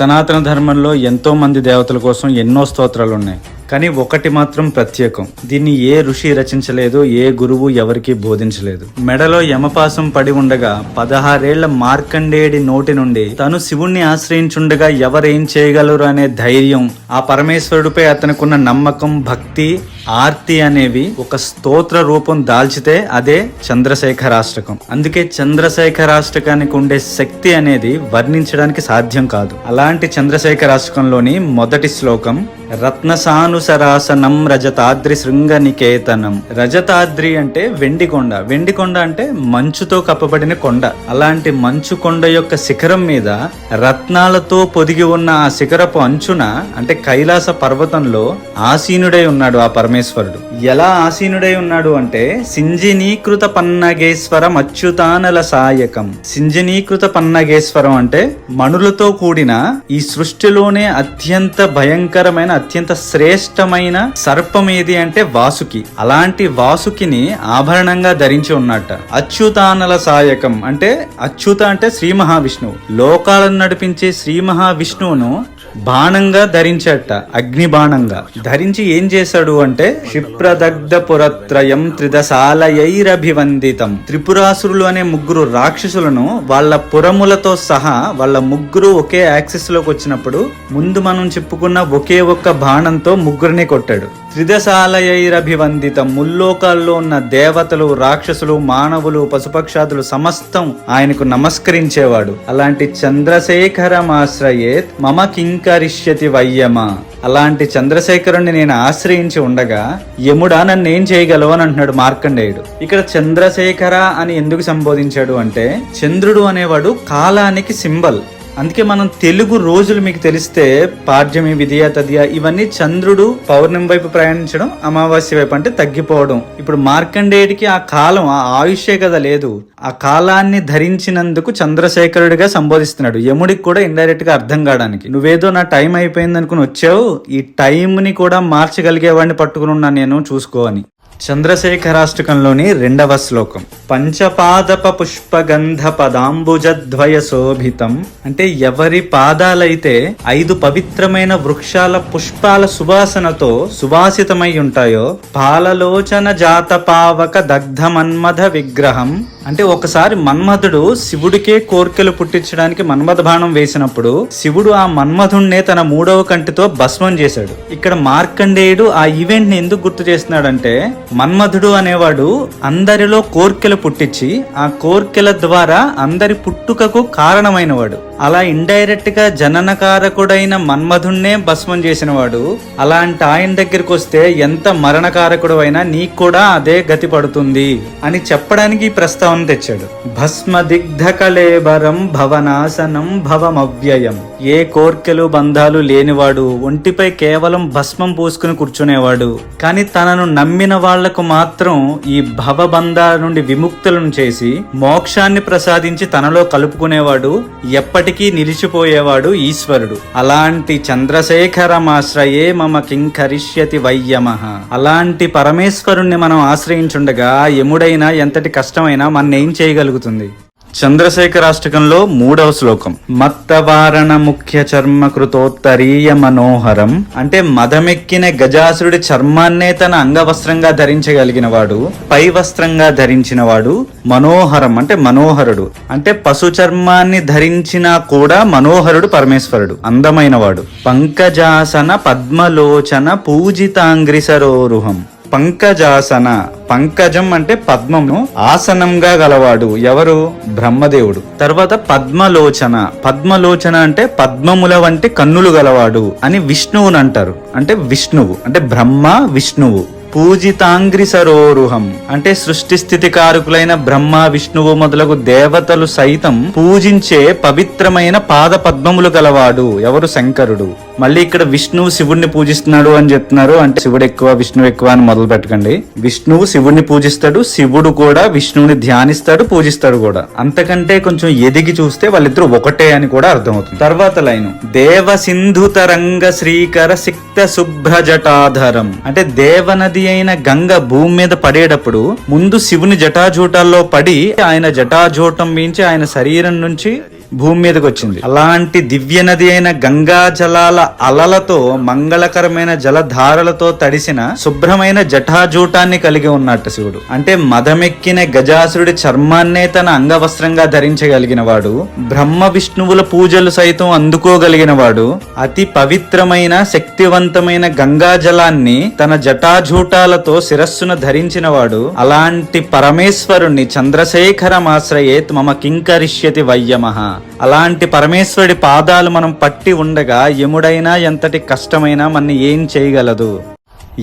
సనాతన ధర్మంలో ఎంతో మంది దేవతల కోసం ఎన్నో స్తోత్రాలు ఉన్నాయి. కానీ ఒకటి మాత్రం ప్రత్యేకం. దీన్ని ఏ ఋషి రచించలేదు, ఏ గురువు ఎవరికి బోధించలేదు. మెడలో యమపాసం పడి ఉండగా 16 ఏళ్ల మార్కండేయుడి నోటి నుండి తను శివుణ్ణి ఆశ్రయించుండగా ఎవరేం చేయగలరు అనే ధైర్యం, ఆ పరమేశ్వరుడిపై అతనుకున్న నమ్మకం, భక్తి, ఆర్తి అనేవి ఒక స్తోత్ర రూపం దాల్చితే అదే చంద్రశేఖరాష్టకం. అందుకే చంద్రశేఖరాష్టకానికి ఉండే శక్తి అనేది వర్ణించడానికి సాధ్యం కాదు. అలాంటి చంద్రశేఖరాష్టకంలోని మొదటి శ్లోకం, రత్నసానుసరాసనం రజతాద్రి శృంగనికేతనం. రజతాద్రి అంటే వెండి కొండ, వెండి కొండ అంటే మంచుతో కప్పబడిన కొండ. అలాంటి మంచు కొండ యొక్క శిఖరం మీద రత్నాలతో పొదిగి ఉన్న ఆ శిఖరపు అంచున అంటే కైలాస పర్వతంలో ఆసీనుడై ఉన్నాడు ఆ పరమేశ్వరుడు. ఎలా ఆసీనుడై ఉన్నాడు అంటే సింజినీకృత పన్నగేశ్వరం అచ్యుతానల సాయకం. సింజినీకృత పన్నగేశ్వరం అంటే మణులతో కూడిన ఈ సృష్టిలోనే అత్యంత భయంకరమైన, అత్యంత శ్రేష్టమైన సర్పం ఏది అంటే వాసుకి. అలాంటి వాసుకిని ఆభరణంగా ధరించి ఉన్నట్ట. అచ్యుతానల సాయకం అంటే అచ్యుత అంటే శ్రీ మహావిష్ణువు. లోకాలను నడిపించే శ్రీ మహావిష్ణువును బాణంగా ధరించట, అగ్ని బాణంగా ధరించి ఏం చేశాడు అంటే క్షిప్రదగ్ధ పురత్రయం త్రిదశాలయైరభివందితం. త్రిపురాసురులు అనే 3 రాక్షసులను వాళ్ళ పురములతో సహా వాళ్ళ 3 ఒకే యాక్సిస్ లోకి వచ్చినప్పుడు ముందు మనం చెప్పుకున్న ఒకే ఒక్క బాణంతో 3ని కొట్టాడు. త్రిదశాలయైరభివందితం. ముల్లోకాల్లో ఉన్న దేవతలు, రాక్షసులు, మానవులు, పశుపక్షాదులు సమస్తం ఆయనకు నమస్కరించేవాడు. అలాంటి చంద్రశేఖరమాశ్రయేత్ మమ కింకరిష్యతి వయ్యమ. అలాంటి చంద్రశేఖరుణ్ణి నేను ఆశ్రయించి ఉండగా యముడా నన్ను ఏం చేయగలవు అని అంటున్నాడు మార్కండేయుడు. ఇక్కడ చంద్రశేఖర అని ఎందుకు సంబోధించాడు అంటే చంద్రుడు అనేవాడు కాలానికి సింబల్. అందుకే మనం తెలుగు రోజులు మీకు తెలిస్తే పాడ్యమి, విధియ, తదియ ఇవన్నీ చంద్రుడు పౌర్ణమి వైపు ప్రయాణించడం, అమావాస్య వైపు అంటే తగ్గిపోవడం. ఇప్పుడు మార్కండేయుడికి ఆ కాలం, ఆ ఆయుష్యే కదా లేదు. ఆ కాలాన్ని ధరించినందుకు చంద్రశేఖరుడిగా సంబోధిస్తున్నాడు. యముడికి కూడా ఇండైరెక్ట్ గా అర్థం కావడానికి, నువ్వేదో నా టైం అయిపోయింది అనుకుని వచ్చావు, ఈ టైం ని కూడా మార్చగలిగేవాడిని పట్టుకుని ఉన్నా నేను, చూసుకో అని. చంద్రశేఖరాష్టకంలోని 2వ శ్లోకం, పంచపాదప పుష్పగంధ పదాంబుజద్వయ శోభితం. అంటే ఎవరి పాదాలైతే 5 పవిత్రమైన వృక్షాల పుష్పాల సువాసనతో సువాసితమై ఉంటాయో, పాలలోచన జాత పావక దగ్ధ మన్మథ విగ్రహం. అంటే ఒకసారి మన్మథుడు శివుడికే కోర్కెలు పుట్టించడానికి మన్మథ బాణం వేసినప్పుడు శివుడు ఆ మన్మథుణ్ణే తన 3వ కంటితో భస్మం చేశాడు. ఇక్కడ మార్కండేయుడు ఆ ఈవెంట్ ని ఎందుకు గుర్తు చేస్తున్నాడంటే మన్మథుడు అనేవాడు అందరిలో కోర్కెలు పుట్టించి ఆ కోర్కెల ద్వారా అందరి పుట్టుకకు కారణమైనవాడు. అలా ఇండైరెక్ట్ గా జననకారకుడైన మన్మథుణ్ణే భస్మం చేసినవాడు. అలాంటి ఆయన దగ్గరికి వస్తే ఎంత మరణకారకుడు అయినా నీకు కూడా అదే గతి పడుతుంది అని చెప్పడానికి ఈ ప్రస్తావన తెచ్చాడు. భస్మ దిగ్ధ కళేబరం భవనాశనం భవమవ్యయం. ఏ కోర్కెలు బంధాలు లేనివాడు, ఒంటిపై కేవలం భస్మం పూసుకుని కూర్చునేవాడు, కానీ తనను నమ్మిన వాళ్లకు మాత్రం ఈ భవబంధాల నుండి విముక్తులను చేసి మోక్షాన్ని ప్రసాదించి తనలో కలుపుకునేవాడు, ఎప్పటికీ నిలిచిపోయేవాడు ఈశ్వరుడు. అలాంటి చంద్రశేఖరమాశ్రయే మమ కింకరిష్యతి వయ్యమః. అలాంటి పరమేశ్వరుణ్ణి మనం ఆశ్రయించుండగా యముడైనా ఎంతటి కష్టమైనా మన ఏం చేయగలుగుతుంది. చంద్రశేఖరాష్టకంలో 3వ శ్లోకం, మత్తవారణ ముఖ్య చర్మ కృతోత్తరీయ మనోహరం. అంటే మదమెక్కిన గజాసురుడి చర్మాన్నే తన అంగవస్త్రంగా ధరించగలిగిన వాడు, పై వస్త్రంగా ధరించిన వాడు, మనోహరం అంటే మనోహరుడు. అంటే పశు చర్మాన్ని ధరించినా కూడా మనోహరుడు పరమేశ్వరుడు, అందమైన వాడు. పంకజాసన పద్మలోచన పూజితాంగ్రి సరోరుహం. పంకజాసన, పంకజం అంటే పద్మము, ఆసనంగా గలవాడు ఎవరు? బ్రహ్మదేవుడు. తర్వాత పద్మలోచన, పద్మలోచన అంటే పద్మముల వంటి కన్నులు గలవాడు అని విష్ణువుని అంటారు. అంటే విష్ణువు అంటే బ్రహ్మ, విష్ణువు. పూజితాంగ్రి సరోరుహం అంటే సృష్టి స్థితి కారకులైన బ్రహ్మ, విష్ణువు మొదలగు దేవతలు సైతం పూజించే పవిత్రమైన పాద పద్మములు గలవాడు ఎవరు? శంకరుడు. మళ్ళీ ఇక్కడ విష్ణువు శివుడిని పూజిస్తున్నాడు అని చెప్తున్నారు. అంటే శివుడు ఎక్కువ, విష్ణువు ఎక్కువ అని మొదలు పెట్టకండి. విష్ణువు శివుడిని పూజిస్తాడు, శివుడు కూడా విష్ణువుని ధ్యానిస్తాడు, పూజిస్తాడు కూడా. అంతకంటే కొంచెం ఎదిగి చూస్తే వాళ్ళిద్దరూ ఒకటే అని కూడా అర్థమవుతుంది. తర్వాత లైను, దేవ సింధు తరంగ శ్రీకర సిక్త శుభ్ర జటాధరం. అంటే దేవనది అయిన గంగ భూమి మీద పడేటప్పుడు ముందు శివుని జటాజూటాల్లో పడి ఆయన జటాజూటం మించి ఆయన శరీరం నుంచి భూమి మీదకి వచ్చింది. అలాంటి దివ్య నది అయిన గంగా జలాల అలలతో మంగళకరమైన జలధారలతో తడిసిన శుభ్రమైన జటాజూటాన్ని కలిగి ఉన్నట్టు శివుడు. అంటే మదమెక్కిన గజాసురుడి చర్మాన్నే తన అంగవస్త్రంగా ధరించగలిగిన వాడు, బ్రహ్మ విష్ణువుల పూజలు సైతం అందుకోగలిగిన వాడు, అతి పవిత్రమైన శక్తివంతమైన గంగా జలాన్ని తన జటాజూటాలతో శిరస్సును ధరించిన వాడు. అలాంటి పరమేశ్వరుణ్ణి చంద్రశేఖరమాశ్రయేత్ మమ కింకరిష్యతి వయ్యమః. అలాంటి పరమేశ్వరుడి పాదాలు మనం పట్టి ఉండగా యముడైనా ఎంతటి కష్టమైనా మన ఏం చేయగలదు.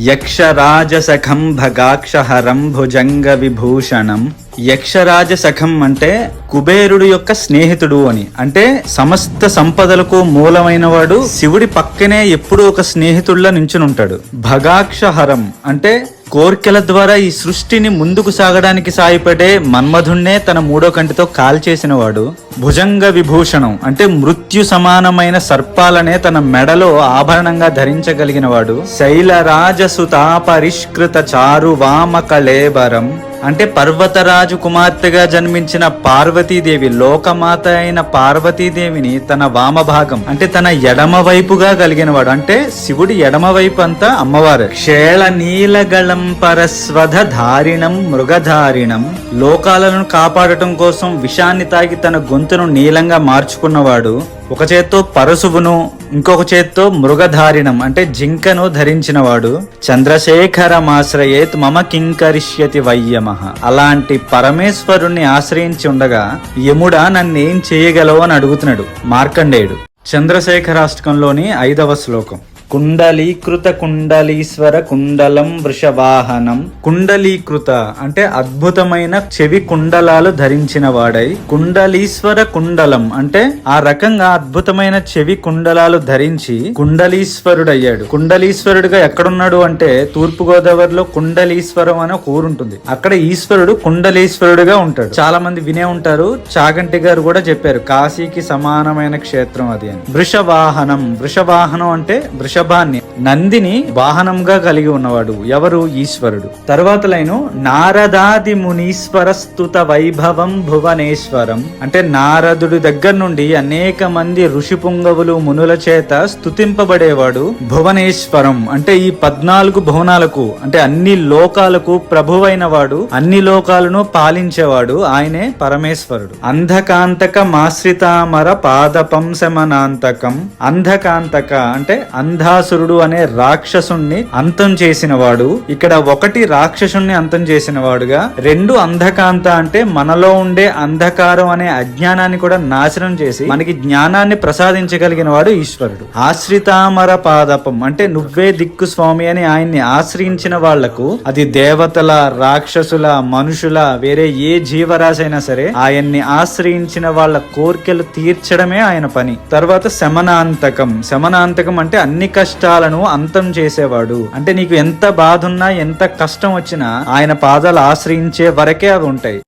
యక్షరాజసఖం భగాక్షహరం భుజంగ విభూషణం. యక్షరాజసఖం అంటే కుబేరుడు యొక్క స్నేహితుడు అని. అంటే సమస్త సంపదలకు మూలమైన వాడు. శివుడి పక్కనే ఎప్పుడూ ఒక స్నేహితుడిలా నించునుంటాడు. భగాక్షహరం అంటే కోర్కెల ద్వారా ఈ సృష్టిని ముందుకు సాగడానికి సాయపడే మన్మధుణ్ణే తన మూడో కంటితో కాల్చేసిన వాడు. భుజంగ విభూషణం అంటే మృత్యు సమానమైన సర్పాలనే తన మెడలో ఆభరణంగా ధరించగలిగిన వాడు. శైలరాజసుతాపరిష్కృత చారు వామ కళేబరం అంటే పర్వతరాజు కుమార్తెగా జన్మించిన పార్వతీదేవి, లోకమాత అయిన పార్వతీదేవిని తన వామభాగం అంటే తన ఎడమ వైపుగా కలిగిన వాడు. అంటే శివుడి ఎడమ వైపు అంతా అమ్మవారు. క్షేళ నీలగళం పరస్వధ ధారిణం మృగధారిణం. లోకాలను కాపాడటం కోసం విషాన్ని తాగి తన గొంతును నీలంగా మార్చుకున్నవాడు. ఒక చేత్తో పరశువును, ఇంకొక చేత్తో మృగధారిణం అంటే జింకను ధరించిన వాడు. చంద్రశేఖరమాశ్రయేత్ మమ కింకరిష్యతి వయ్యమః. అలాంటి పరమేశ్వరుణ్ణి ఆశ్రయించి ఉండగా యముడా నన్నేం చేయగలవు అని అడుగుతున్నాడు మార్కండేయుడు. చంద్రశేఖరాష్టకంలోని 5వ శ్లోకం. కుండలీకృత కుండలీశ్వర కుండలం వృషవాహనం. కుండలీకృత అంటే అద్భుతమైన చెవి కుండలాలు ధరించిన వాడై, కుండలీశ్వర కుండలం అంటే ఆ రకంగా అద్భుతమైన చెవి కుండలాలు ధరించి కుండలీశ్వరుడయ్యాడు. కుండలీశ్వరుడుగా ఎక్కడున్నాడు అంటే తూర్పు గోదావరిలో కుండలీశ్వరం అనే ఒక ఊరుంటుంది. అక్కడ ఈశ్వరుడు కుండలీశ్వరుడుగా ఉంటాడు. చాలా మంది వినే ఉంటారు. చాగంటి గారు కూడా చెప్పారు కాశీకి సమానమైన క్షేత్రం అది అని. వృషవాహనం. వృషవాహనం అంటే వృషభాన్ని, నందిని వాహనంగా కలిగి ఉన్నవాడు. ఎవరు? ఈశ్వరుడు. తర్వాత లైను నారదాది మునీశ్వర స్తుత వైభవం భువనేశ్వరం అంటే నారదుడి దగ్గర నుండి అనేక మంది ఋషి పుంగవులు మునుల చేత స్తుతింపబడేవాడు. భువనేశ్వరం అంటే ఈ 14 భువనాలకు అంటే అన్ని లోకాలకు ప్రభువైన వాడు, అన్ని లోకాలను పాలించేవాడు. ఆయనే పరమేశ్వరుడు. అంధకాంతక మాశ్రితామర పాదపంశమనాంతకం. అంధకాంతక అంటే అంధాసురుడు అనే రాక్షసుణ్ణి అంతం చేసిన వాడు. ఇక్కడ 1 రాక్షసుణ్ణి అంతం చేసిన వాడుగా, 2 అంధకాంత అంటే మనలో ఉండే అంధకారం అనే అజ్ఞానాన్ని కూడా నాశనం చేసి మనకి జ్ఞానాన్ని ప్రసాదించగలిగిన వాడు ఈశ్వరుడు. ఆశ్రితామర పాదపం అంటే నువ్వే దిక్కు స్వామి అని ఆయన్ని ఆశ్రయించిన వాళ్లకు, అది దేవతల, రాక్షసుల, మనుషుల, వేరే ఏ జీవరాశి అయినా సరే ఆయన్ని ఆశ్రయించిన వాళ్ళ కోర్కెలు తీర్చడమే ఆయన పని. తర్వాత శమనాంతకం. శమనాంతకం అంటే అన్ని కష్టాలను అంతం చేసేవాడు. అంటే నీకు ఎంత బాధ ఉన్నా, ఎంత కష్టం వచ్చినా ఆయన పాదాలు ఆశ్రయించే వరకే అవి ఉంటాయి.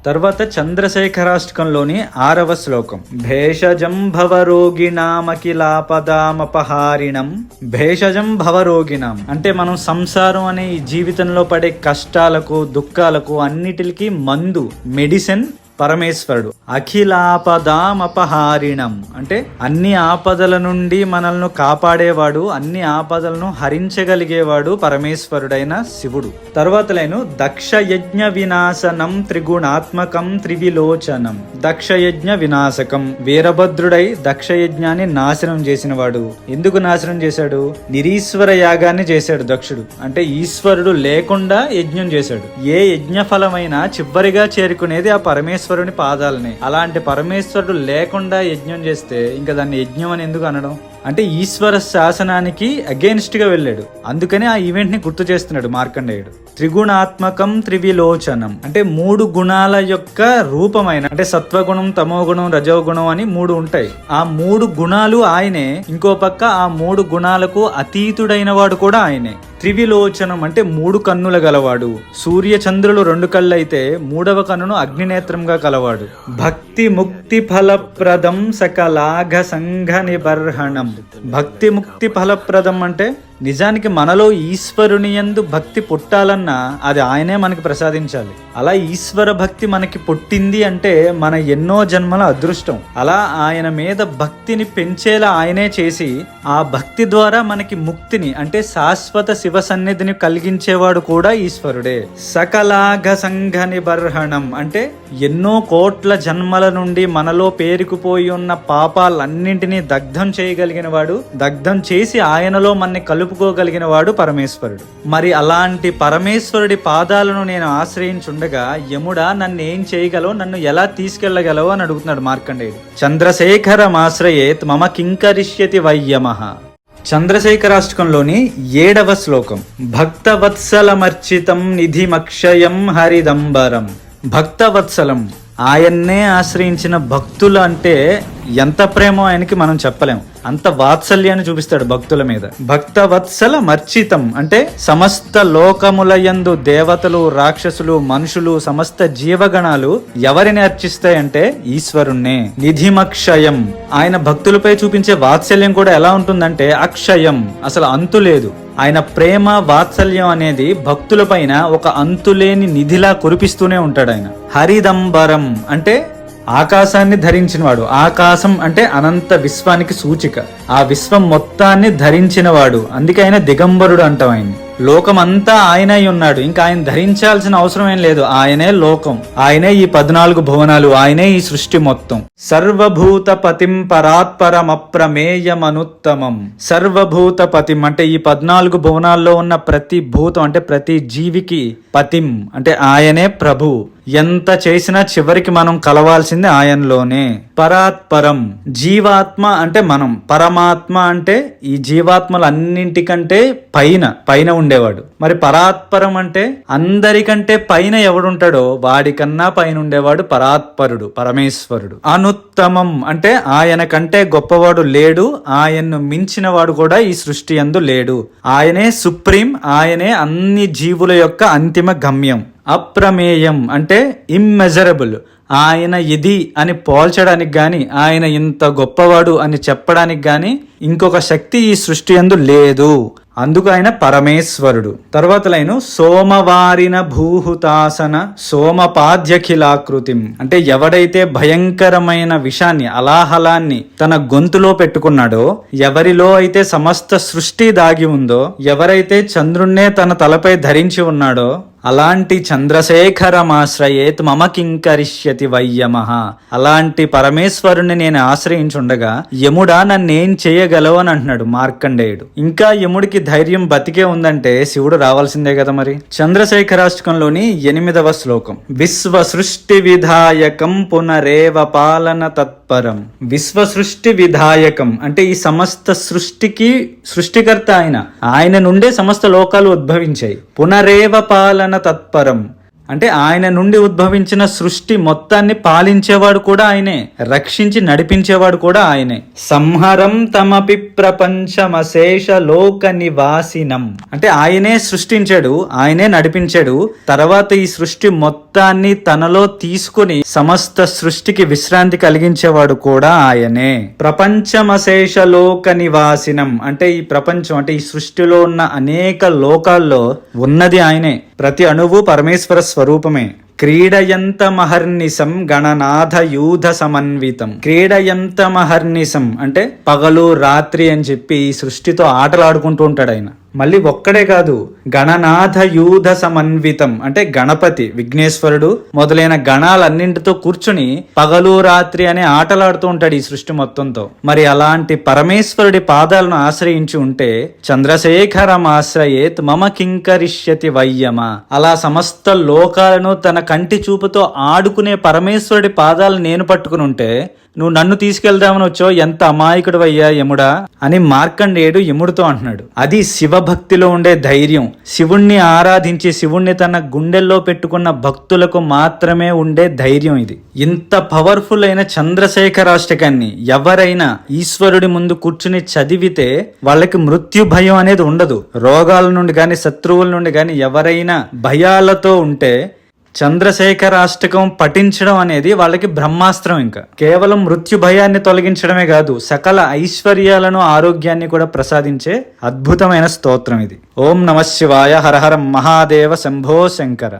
తర్వాత చంద్రశేఖరాష్టకంలోని 6వ శ్లోకం. భేషజం భవరోగిణామఖిలాపదామపహారిణం. భేషజం భవరోగిణం అంటే మనం సంసారం అనే ఈ జీవితంలో పడే కష్టాలకు, దుఃఖాలకు అన్నిటికీ మందు, మెడిసిన్ పరమేశ్వరుడు. అఖిలాపదామపహారిణం అంటే అన్ని ఆపదల నుండి మనల్ని కాపాడేవాడు, అన్ని ఆపదలను హరించగలిగేవాడు పరమేశ్వరుడైన శివుడు. తర్వాత లైను దక్షయజ్ఞ వినాశనం త్రిగుణాత్మకం త్రివిలోచనం. దక్షయజ్ఞ వినాశకం వీరభద్రుడై దక్షయజ్ఞాన్ని నాశనం చేసిన వాడు. ఎందుకు నాశనం చేశాడు? నిరీశ్వర యాగాన్ని చేశాడు దక్షుడు. అంటే ఈశ్వరుడు లేకుండా యజ్ఞం చేశాడు. ఏ యజ్ఞ ఫలమైనా చివరిగా చేరుకునేది ఆ పరమేశ్వరుడు పాదాలని. అలాంటి పరమేశ్వరుడు లేకుండా యజ్ఞం చేస్తే ఇంకా దాన్ని యజ్ఞం అని ఎందుకు అనడం? అంటే ఈశ్వర శాసనానికి అగేన్స్ట్ గా వెళ్ళాడు. అందుకని ఆ ఈవెంట్ ని గుర్తు చేస్తున్నాడు మార్కండేయుడు. త్రిగుణాత్మకం త్రివిలోచనం అంటే 3 గుణాల యొక్క రూపమైన, అంటే సత్వగుణం, తమోగుణం, రజోగుణం అని 3 ఉంటాయి. ఆ 3 గుణాలు ఆయనే. ఇంకో పక్క ఆ 3 గుణాలకు అతీతుడైన వాడు కూడా ఆయనే. త్రివిలోచనం అంటే 3 కన్నుల గలవాడు. సూర్య చంద్రులు 2 కళ్ళు అయితే 3వ కన్నును అగ్నినేత్రంగా కలవాడు. భక్తి ముక్తి ఫలప్రదం సకలాఘ సంఘ నిబర్హణం. భక్తి ముక్తి ఫలప్రదం అంటే నిజానికి మనలో ఈశ్వరుని యందు భక్తి పుట్టాలన్నా అది ఆయనే మనకి ప్రసాదించాలి. అలా ఈశ్వర భక్తి మనకి పుట్టింది అంటే మన ఎన్నో జన్మల అదృష్టం. అలా ఆయన మీద భక్తిని పెంచేలా ఆయనే చేసి ఆ భక్తి ద్వారా మనకి ముక్తిని అంటే శాశ్వత శివ సన్నిధిని కలిగించేవాడు కూడా ఈశ్వరుడే. సకలాఘ సంఘ నిబర్హణం అంటే ఎన్నో కోట్ల జన్మల నుండి మనలో పేరుకుపోయి ఉన్న పాపాలన్నింటినీ దగ్ధం చేయగలిగిన వాడు, దగ్ధం చేసి ఆయనలో మనని కలుపుకోగలిగిన వాడు పరమేశ్వరుడు. మరి అలాంటి పరమేశ్వరుడి పాదాలను నేను ఆశ్రయించుండగా యముడా నన్ను ఏం చేయగలవు, నన్ను ఎలా తీసుకెళ్లగలవు అని అడుగుతున్నాడు మార్కండేయుడు. చంద్రశేఖరమాశ్రయేత్ మమ కింకరిష్యతి వయ్యమః. చంద్రశేఖరాష్టకంలోని 7వ శ్లోకం. భక్తవత్సలమర్చితం నిధిమక్షయం హరిదంబరం. భక్తవత్సలం ఆయన్నే ఆశ్రయించిన భక్తులు అంటే ఎంత ప్రేమో ఆయనకి మనం చెప్పలేం. అంత వాత్సల్యాన్ని చూపిస్తాడు భక్తుల మీద. భక్తవత్సల మర్చితం అంటే సమస్త లోకములయందు దేవతలు, రాక్షసులు, మనుషులు, సమస్త జీవగణాలు ఎవరిని అర్చిస్తాయంటే ఈశ్వరుణ్ణే. నిధిమక్షయం ఆయన భక్తులపై చూపించే వాత్సల్యం కూడా ఎలా ఉంటుందంటే అక్షయం, అసలు అంతు లేదు. ఆయన ప్రేమ వాత్సల్యం అనేది భక్తుల పైన ఒక అంతులేని నిధిలా కురిపిస్తూనే ఉంటాడు ఆయన. హరిదంబరం అంటే ఆకాశాన్ని ధరించినవాడు. ఆకాశం అంటే అనంత విశ్వానికి సూచిక. ఆ విశ్వం మొత్తాన్ని ధరించినవాడు. అందుకే ఆయన దిగంబరుడు అంటాం ఆయన్ని. లోకమంతా ఆయనే ఉన్నాడు. ఇంకా ఆయన ధరించాల్సిన అవసరం ఏం లేదు. ఆయనే లోకం, ఆయనే ఈ 14 భువనాలు, ఆయనే ఈ సృష్టి మొత్తం. సర్వభూత పతిం పరాత్పరమప్రమేయమనుత్తమం. సర్వభూత పతిం అంటే ఈ 14 భువనాల్లో ఉన్న ప్రతి భూతం అంటే ప్రతి జీవికి పతిం అంటే ఆయనే ప్రభు. ఎంత చేసినా చివరికి మనం కలవాల్సింది ఆయనలోనే. పరాత్పరం జీవాత్మ అంటే మనం, పరమాత్మ అంటే ఈ జీవాత్మలన్నింటికంటే పైన ఉండేవాడు. మరి పరాత్పరం అంటే అందరికంటే పైన ఎవడుంటాడో వాడికన్నా పైన ఉండేవాడు పరాత్పరుడు, పరమేశ్వరుడు. అనుత్తమం అంటే ఆయన కంటే గొప్పవాడు లేడు, ఆయన్ను మించిన వాడు కూడా ఈ సృష్టి యందు లేడు. ఆయనే సుప్రీం, ఆయనే అన్ని జీవుల యొక్క అంతిమ గమ్యం. అప్రమేయం అంటే ఇమ్మెజరబుల్. ఆయన ఇది అని పోల్చడానికి గాని, ఆయన ఇంత గొప్పవాడు అని చెప్పడానికి గాని ఇంకొక శక్తి ఈ సృష్టి యందు లేదు. అందుకు ఆయన పరమేశ్వరుడు. తర్వాత లైను సోమవారిన భూహుతాసన సోమపాద్యఖిలాకృతిం అంటే ఎవడైతే భయంకరమైన విషాన్ని, అలాహలాన్ని తన గొంతులో పెట్టుకున్నాడో, ఎవరిలో అయితే సమస్త సృష్టి దాగి ఉందో, ఎవరైతే చంద్రుణ్ణే తన తలపై ధరించి ఉన్నాడో అలాంటి చంద్రశేఖరమాశ్రయేత్ మమ కింకరిష్యతి వయ్యమః. అలాంటి పరమేశ్వరుణ్ణి నేను ఆశ్రయించుండగా యముడా నన్నేం చేయగలవు అని అంటున్నాడు మార్కండేయుడు. ఇంకా యముడికి ధైర్యం బతికే ఉందంటే శివుడు రావాల్సిందే కదా మరి. చంద్రశేఖరాష్టకంలోని 8వ శ్లోకం. విశ్వ సృష్టి విధాయకం పునరేవ పాలన తత్పరం. విశ్వ సృష్టి విధాయకం అంటే ఈ సమస్త సృష్టికి సృష్టికర్త ఆయన నుండే సమస్త లోకాలు ఉద్భవించాయి. పునరేవ పాలన తత్పరం అంటే ఆయన నుండి ఉద్భవించిన సృష్టి మొత్తాన్ని పాలించేవాడు కూడా ఆయనే, రక్షించి నడిపించేవాడు కూడా ఆయనే. సంహరం తమపి ప్రపంచమశేష లోక నివాసినం అంటే ఆయనే సృష్టించాడు, ఆయనే నడిపించాడు. తర్వాత ఈ సృష్టి మొత్తాన్ని తనలో తీసుకుని సమస్త సృష్టికి విశ్రాంతి కలిగించేవాడు కూడా ఆయనే. ప్రపంచమశేష లోక నివాసినం అంటే ఈ ప్రపంచం అంటే ఈ సృష్టిలో ఉన్న అనేక లోకాల్లో ఉన్నది ఆయనే. ప్రతి అణువు పరమేశ్వర స్వరూపమే. క్రీడయంత మహర్నిశం గణనాథ యూధ సమన్వితం. క్రీడయంత మహర్నిశం అంటే పగలు రాత్రి అని చెప్పి ఈ సృష్టితో ఆటలు ఆడుకుంటూ ఉంటాడు ఆయన. మళ్ళీ ఒక్కడే కాదు, గణనాథ యూధ సమన్వితం అంటే గణపతి, విఘ్నేశ్వరుడు మొదలైన గణాలన్నింటితో కూర్చుని పగలు రాత్రి అనే ఆటలాడుతూ ఉంటాడు ఈ సృష్టి మొత్తంతో. మరి అలాంటి పరమేశ్వరుడి పాదాలను ఆశ్రయించి ఉంటే చంద్రశేఖరం ఆశ్రయేత్ మమ కింకరిష్యతి వయ్యమ. అలా సమస్త లోకాలను తన కంటి చూపుతో ఆడుకునే పరమేశ్వరుడి పాదాలను నేను పట్టుకుని ఉంటే నువ్వు నన్ను తీసుకెళ్దామని వచ్చావు, ఎంత అమాయకుడు అయ్యా యముడా అని మార్కండేయుడు యముడితో అంటున్నాడు. అది శివభక్తిలో ఉండే ధైర్యం. శివుణ్ణి ఆరాధించి శివుణ్ణి తన గుండెల్లో పెట్టుకున్న భక్తులకు మాత్రమే ఉండే ధైర్యం ఇది. ఇంత పవర్ఫుల్ అయిన చంద్రశేఖరాష్టకాన్ని ఎవరైనా ఈశ్వరుడి ముందు కూర్చుని చదివితే వాళ్ళకి మృత్యు భయం అనేది ఉండదు. రోగాల నుండి గాని శత్రువుల నుండి గాని ఎవరైనా భయాలతో ఉంటే చంద్రశేఖరాష్టకం పఠించడం అనేది వాళ్ళకి బ్రహ్మాస్త్రం. ఇంకా కేవలం మృత్యు భయాన్ని తొలగించడమే కాదు, సకల ఐశ్వర్యాలను ఆరోగ్యాన్ని కూడా ప్రసాదించే అద్భుతమైన స్తోత్రం ఇది. ఓం నమః శివాయ. హర హర మహాదేవ. శంభో శంకర.